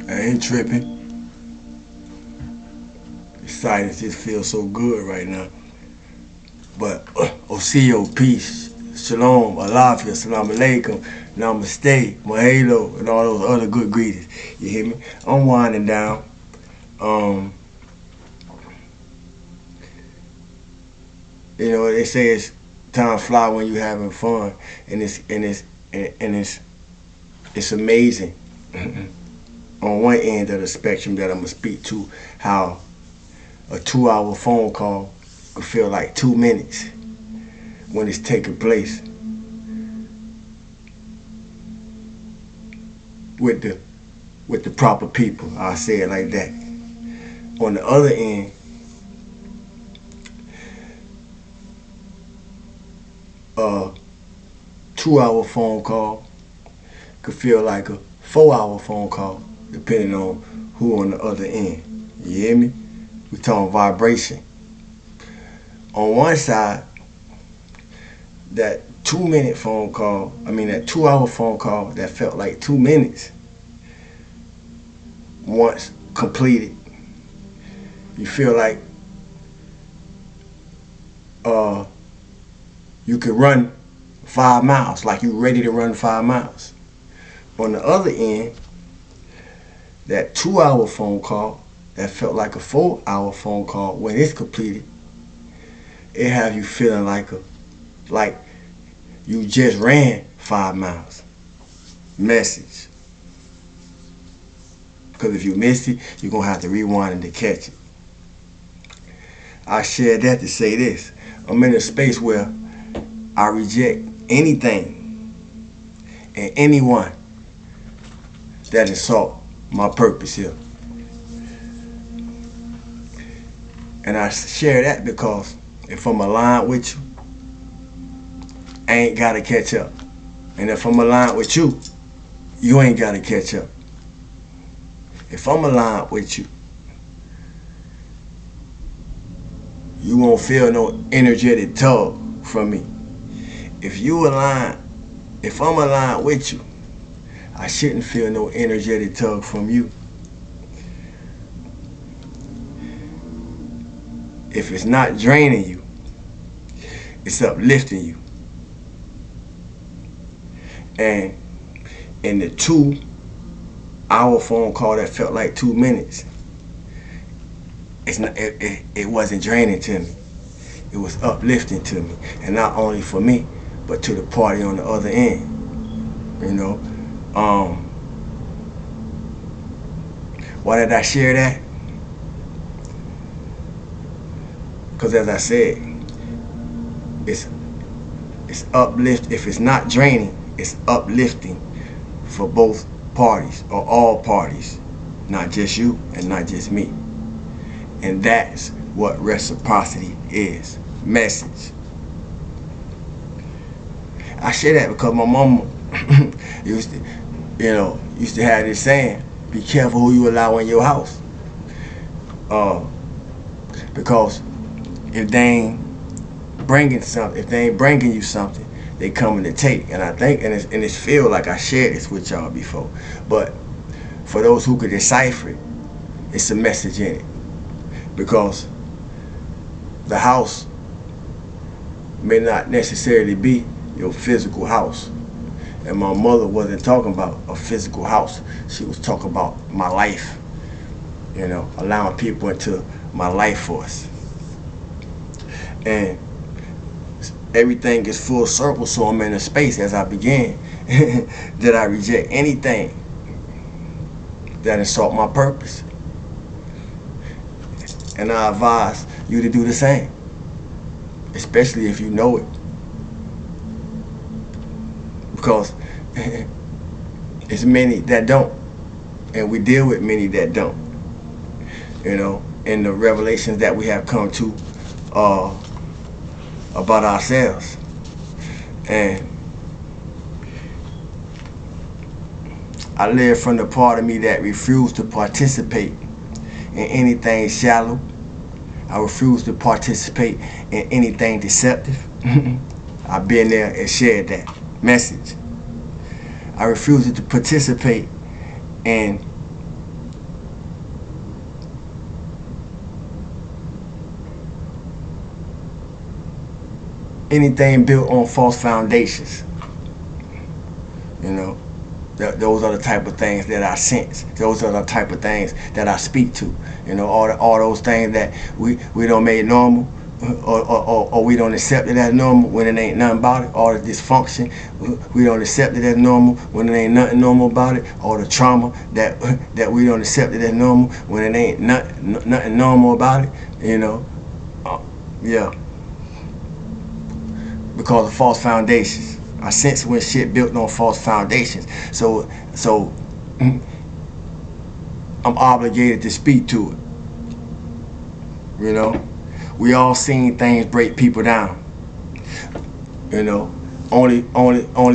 I ain't tripping. The silence just feels so good right now. But Osio, peace, shalom, alafia, salam alaikum, namaste, mahalo, and all those other good greetings. You hear me? I'm winding down. Um, they say it's time fly when you having fun, and it's amazing. On one end of the spectrum that I'm gonna speak to, how a 2-hour phone call could feel like 2 minutes when it's taking place with the proper people. I'll say it like that. On the other end, a 2-hour phone call could feel like a 4-hour phone call, depending on who on the other end. You hear me? We talking vibration. On one side, that 2-minute phone call, that 2-hour phone call that felt like 2 minutes, once completed, you feel like you could run 5 miles, like you're ready to run 5 miles. On the other end, that 2-hour phone call that felt like a 4-hour phone call, when it's completed, it have you feeling like you just ran 5 miles. Message. Because if you missed it, you're going to have to rewind and to catch it. I share that to say this. I'm in a space where I reject anything and anyone that insult my purpose here. And I share that because if I'm aligned with you, I ain't got to catch up. And if I'm aligned with you, you ain't got to catch up. If I'm aligned with you, you won't feel no energetic tug from me. If I'm aligned with you, I shouldn't feel no energetic tug from you. If it's not draining you, it's uplifting you. And in the 2-hour phone call that felt like 2 minutes, it wasn't draining to me. It was uplifting to me. And not only for me, but to the party on the other end. Why did I share that? Because as I said, it's uplift. If it's not draining, it's uplifting for both parties, or all parties, not just you and not just me. And that's what reciprocity is. Message. I share that because my mama used to have this saying, be careful who you allow in your house. Because if they ain't bringing you something, they coming to take. And I think, and it's feel like I shared this with y'all before, but for those who could decipher it, it's a message in it. Because the house may not necessarily be your physical house. And my mother wasn't talking about a physical house. She was talking about my life. Allowing people into my life force. And everything is full circle, so I'm in a space as I began that I reject anything that insult my purpose. And I advise you to do the same, especially if you know it. Because it's many that don't, and we deal with many that don't. In the revelations that we have come to about ourselves. And I live from the part of me that refused to participate in anything shallow. I refuse to participate in anything deceptive. I've been there and shared that message. I refuse to participate And anything built on false foundations, you know, those are the type of things that I sense. Those are the type of things that I speak to. You know, all those things that we don't make normal, or we don't accept it as normal when it ain't nothing about it. All the dysfunction, we don't accept it as normal when it ain't nothing normal about it. All the trauma that we don't accept it as normal when it ain't nothing normal about it. You know, yeah, because of false foundations. I sense when shit built on false foundations. So I'm obligated to speak to it. You know, we all seen things break people down. You know, only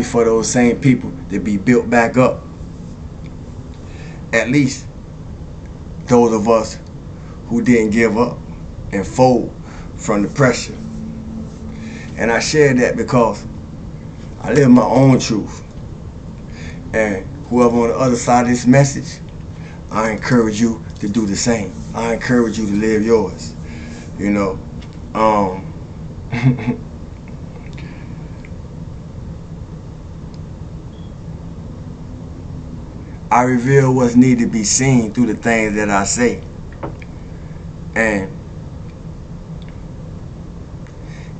for those same people to be built back up. At least those of us who didn't give up and fold from the pressure. And I share that because I live my own truth. And whoever on the other side of this message, I encourage you to do the same. I encourage you to live yours. You know, I reveal what's needed to be seen through the things that I say. And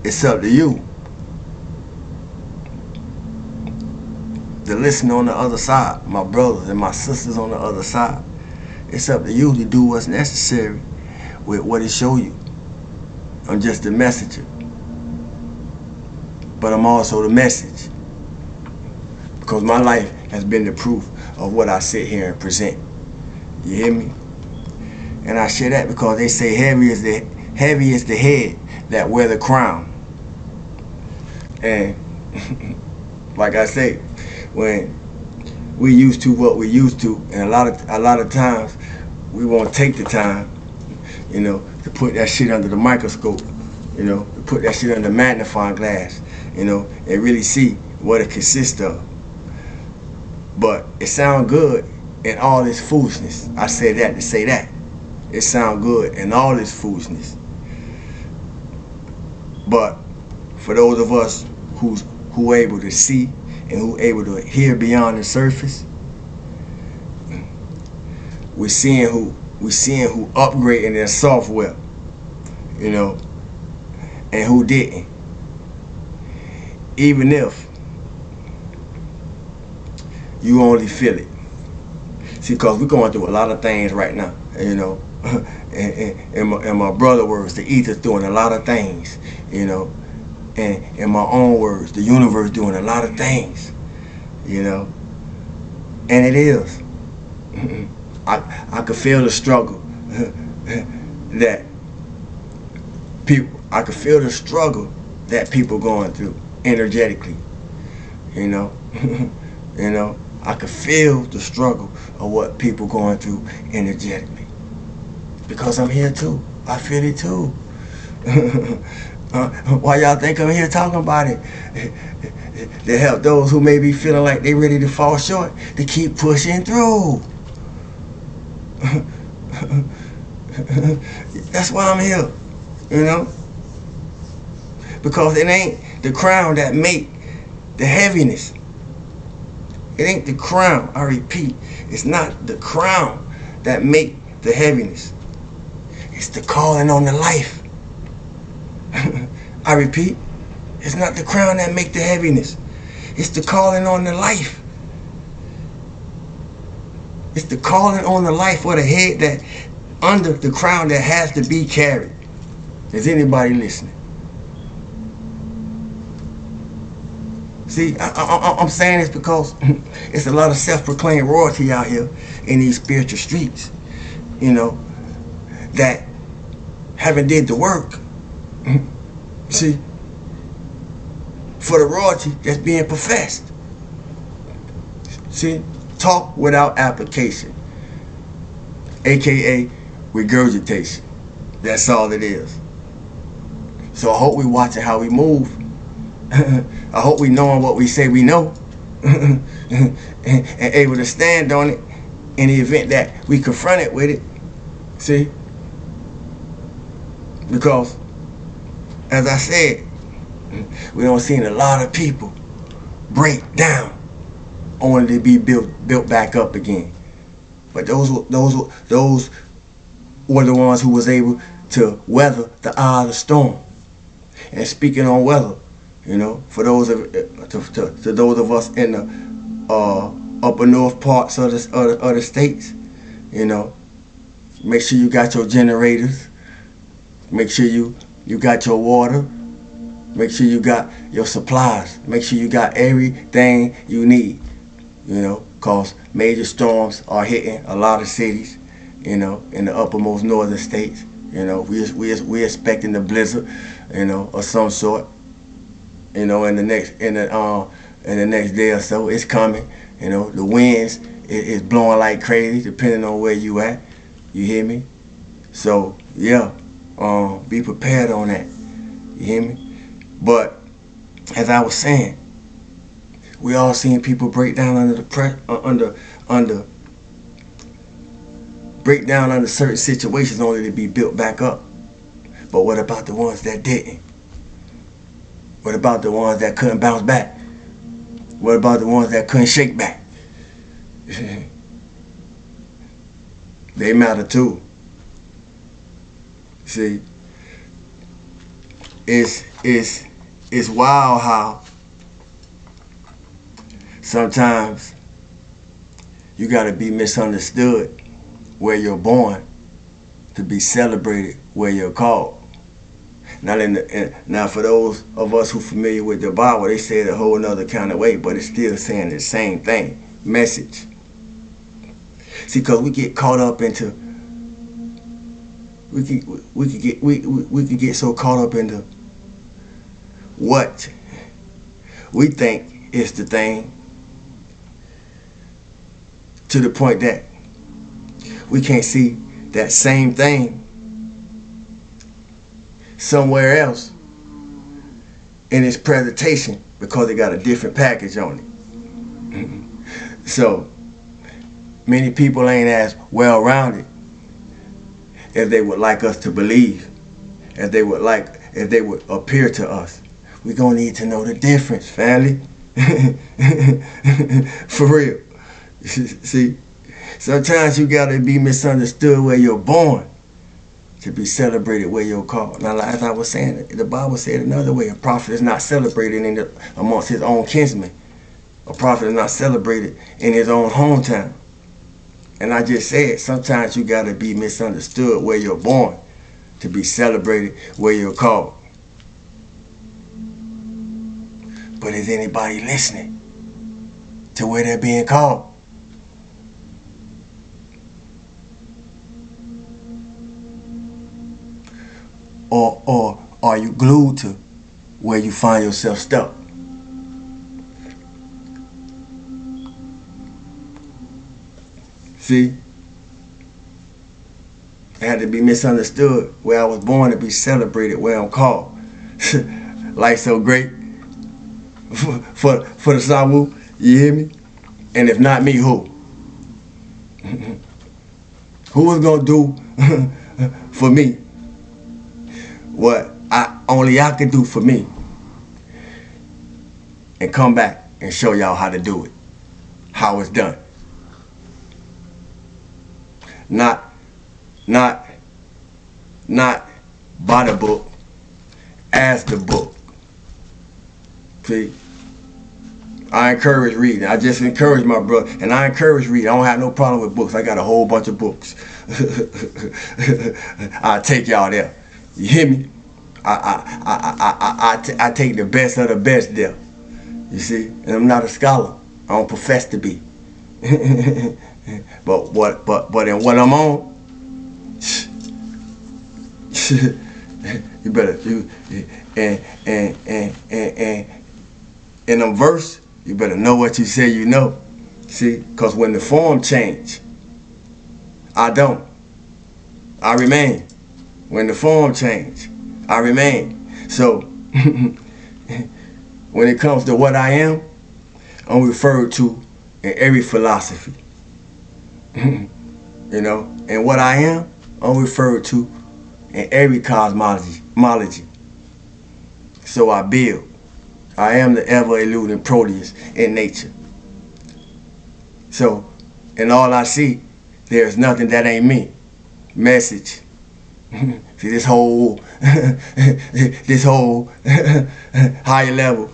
it's up to you to listen on the other side, my brothers and my sisters on the other side. It's up to you to do what's necessary with what it show you. I'm just the messenger, but I'm also the message, because my life has been the proof of what I sit here and present. You hear me? And I share that because they say heavy is the head that wear the crown. And like I say, when we used to what we used to, and a lot of times we won't take the time, you know, to put that shit under the microscope, you know, to put that shit under the magnifying glass, you know, and really see what it consists of. But it sounds good in all this foolishness. I say that to say that. It sounds good in all this foolishness. But for those of us who able to see and who able to hear beyond the surface, we're seeing who upgrading their software, you know, and who didn't. Even if you only feel it. See, because we're going through a lot of things right now, you know. In my brother words, the ether's doing a lot of things, you know. And in my own words, the universe doing a lot of things, you know. And it is. I could feel the struggle that people going through energetically, you know. You know, I could feel the struggle of what people going through energetically, because I'm here too. I feel it too. Why y'all think I'm here talking about it? To help those who may be feeling like they ready to fall short, to keep pushing through. That's why I'm here, you know. Because it ain't the crown that make the heaviness. It ain't the crown, I repeat. It's not the crown that make the heaviness. It's the calling on the life. I repeat, it's not the crown that make the heaviness. It's the calling on the life. It's the calling on the life or the head that under the crown that has to be carried. Is anybody listening? See, I'm saying this because it's a lot of self-proclaimed royalty out here in these spiritual streets, you know, that haven't did the work. See, for the royalty that's being professed. See, talk without application, aka regurgitation. That's all it is. So I hope we watching how we move. I hope we knowing what we say we know, and able to stand on it in the event that we confront it with it. See? Because, as I said, we don't see a lot of people break down only to be built back up again. But those were the ones who was able to weather the eye of the storm. And speaking on weather, you know, for those of to those of us in the upper north parts of the states, you know, make sure you got your generators. Make sure you got your water. Make sure you got your supplies. Make sure you got everything you need. You know, cause major storms are hitting a lot of cities. You know, in the uppermost northern states. You know, we expecting the blizzard, you know, of some sort. You know, in the next day or so, it's coming. You know, the winds is blowing like crazy, depending on where you at. You hear me? So yeah, be prepared on that. You hear me? But as I was saying, we all seen people break down under break down under certain situations only to be built back up. But what about the ones that didn't? What about the ones that couldn't bounce back? What about the ones that couldn't shake back? They matter too. See, it's wild how sometimes you gotta be misunderstood where you're born to be celebrated where you're called. Now for those of us who familiar with the Bible, they say it a whole nother kind of way, but it's still saying the same thing, message. See, cause we get caught up into, we could get so caught up into what we think is the thing, to the point that we can't see that same thing somewhere else in its presentation because it got a different package on it. So many people ain't as well rounded as they would like us to believe, as they would appear to us. We're gonna need to know the difference, family. For real. See, sometimes you gotta be misunderstood where you're born to be celebrated where you're called. Now, as I was saying, the Bible said another way: a prophet is not celebrated amongst his own kinsmen. A prophet is not celebrated in his own hometown. And I just said, sometimes you gotta be misunderstood where you're born to be celebrated where you're called. But is anybody listening to where they're being called? Or are you glued to where you find yourself stuck? See? I had to be misunderstood where I was born to be celebrated where I'm called. Life's so great for the Sawu, you hear me? And if not me, who? Who was gonna do for me what only I could do for me, and come back and show y'all how to do it, how it's done. Not by the book, as the book. See, I encourage reading. I just encourage my brother, and I encourage reading. I don't have no problem with books. I got a whole bunch of books. I'll take y'all there. You hear me? I take the best of the best there. You see? And I'm not a scholar. I don't profess to be. but in what I'm on, you better and in them verse, you better know what you say you know. See? Because when the form change, I don't. I remain. When the form change, I remain. So when it comes to what I am, I'm referred to in every philosophy. You know, and what I am, I'm referred to in every cosmology. So I build. I am the ever-eluding Proteus in nature. So, in all I see, there's nothing that ain't me. Message. See, this whole, this whole higher level.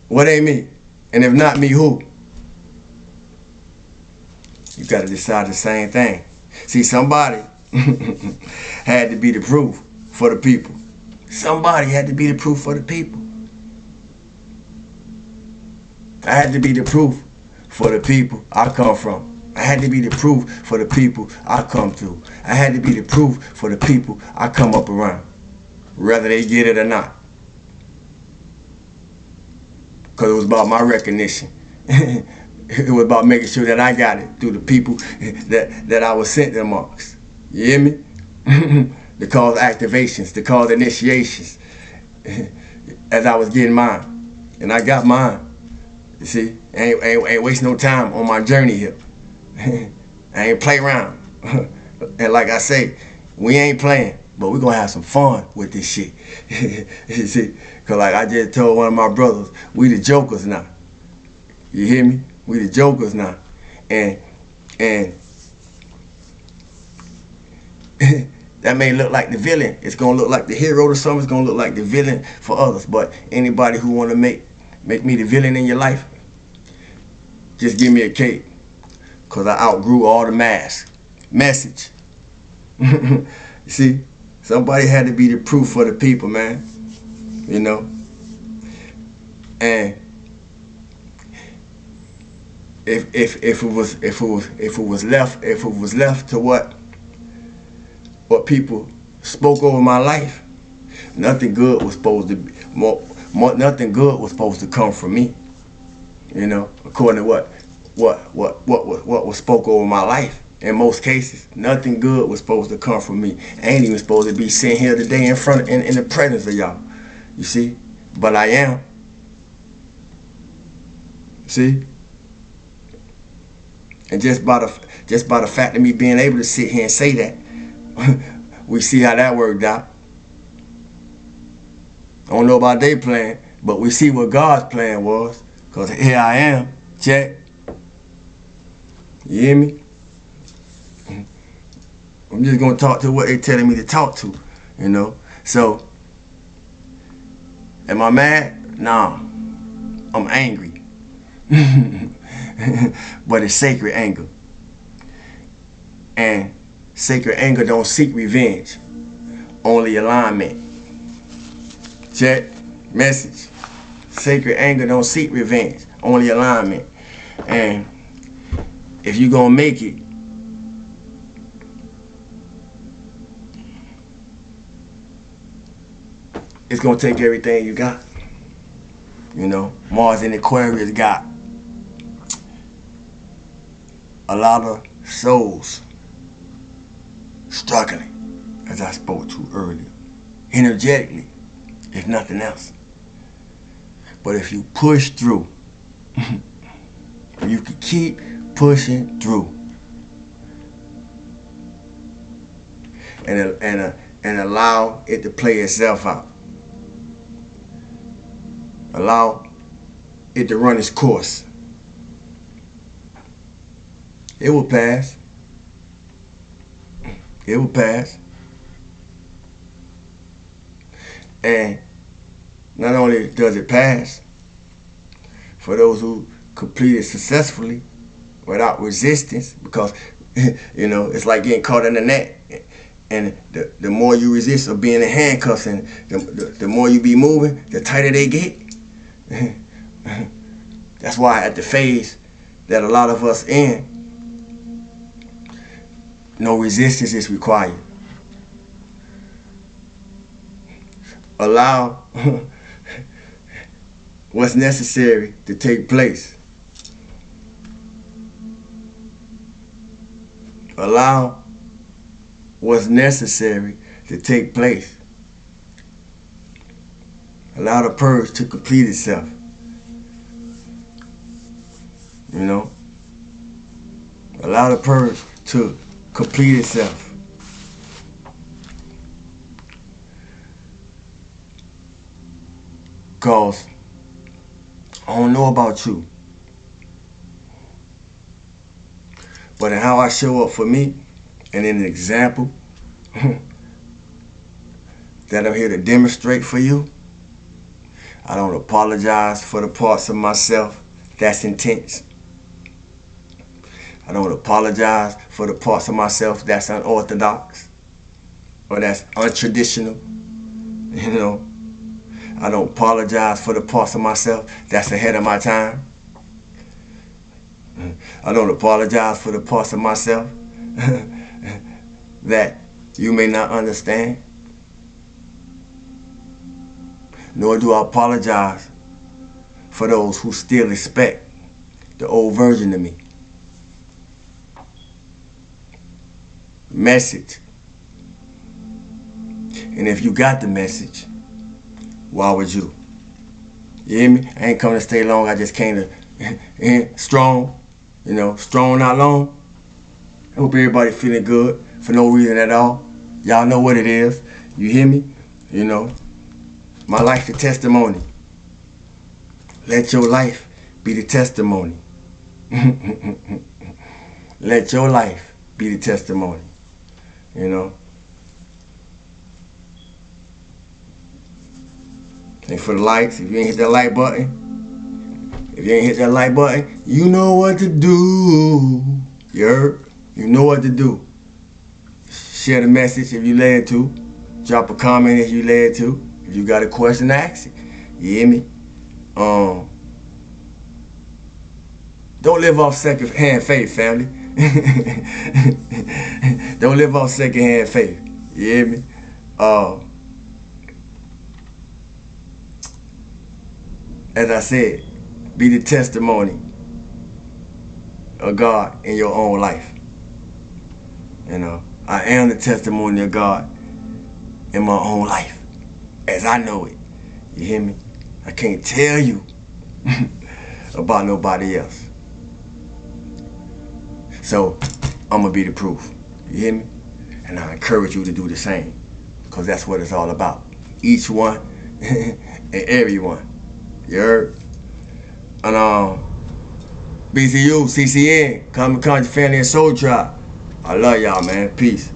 What ain't me? And if not me, who? You got to decide the same thing. See, somebody had to be the proof for the people. Somebody had to be the proof for the people. I had to be the proof for the people I come from. I had to be the proof for the people I come through. I had to be the proof for the people I come up around, whether they get it or not. Because it was about my recognition. It was about making sure that I got it through the people that I was sent amongst. You hear me? To cause activations, to cause initiations, as I was getting mine. And I got mine. You see, ain't waste no time on my journey here. I ain't play around. And like I say, we ain't playing, but we gonna have some fun with this shit. You see, cause like I just told one of my brothers, we the jokers now. You hear me? We the jokers now. And that may look like the villain. It's gonna look like the hero to some. It's gonna look like the villain for others. But anybody who wanna make me the villain in your life, just give me a cake. Cause I outgrew all the masks. Message. You see, somebody had to be the proof for the people, man. You know? And if it was left to what people spoke over my life, nothing good was supposed to be nothing good was supposed to come from me. You know, according to what was spoke over my life. In most cases, nothing good was supposed to come from me. I ain't even supposed to be sitting here today in the presence of y'all. You see? But I am. See? And just by the fact of me being able to sit here and say that, we see how that worked out. I don't know about their plan, but we see what God's plan was. Because here I am. Check. You hear me? I'm just going to talk to what they're telling me to talk to, you know? So, am I mad? Nah. I'm angry. But it's sacred anger. And sacred anger don't seek revenge. Only alignment. Check. Message. Sacred anger don't seek revenge. Only alignment. And if you gonna make it, it's gonna take everything you got. You know, Mars in Aquarius got a lot of souls struggling, as I spoke to earlier, energetically, if nothing else. But if you push through, you can keep pushing through, and allow it to play itself out. Allow it to run its course. It will pass. It will pass. And not only does it pass, for those who complete it successfully, without resistance, because you know, it's like getting caught in the net. And the more you resist or being in handcuffs, and the more you be moving, the tighter they get. That's why at the phase that a lot of us in, no resistance is required. Allow what's necessary to take place. Allow what's necessary to take place. Allow the purge to complete itself. You know, allow the purge to complete itself. Cause I don't know about you, but in how I show up for me, and in an example that I'm here to demonstrate for you, I don't apologize for the parts of myself that's intense. I don't apologize for the parts of myself that's unorthodox or that's untraditional. You know, I don't apologize for the parts of myself that's ahead of my time. I don't apologize for the parts of myself that you may not understand. Nor do I apologize for those who still expect the old version of me. Message. And if you got the message, why would you? You hear me? I ain't coming to stay long. I just came to strong. You know, strong not long. I hope everybody feeling good for no reason at all. Y'all know what it is. You hear me? You know, my life is testimony. Let your life be the testimony. Let your life be the testimony. You know. And for the likes, if you ain't hit that like button, you know what to do. You heard? You know what to do. Share the message if you led to. Drop a comment if you led to. If you got a question, ask it. You hear me? Don't live off second-hand faith, family. Don't live off second-hand faith. You hear me? As I said, be the testimony of God in your own life. You know, I am the testimony of God in my own life, as I know it. You hear me? I can't tell you about nobody else. So, I'm going to be the proof. You hear me? And I encourage you to do the same, because that's what it's all about. Each one and everyone. You heard? And BCU, CCN, Common Country Family and Soul Tribe. I love y'all, man. Peace.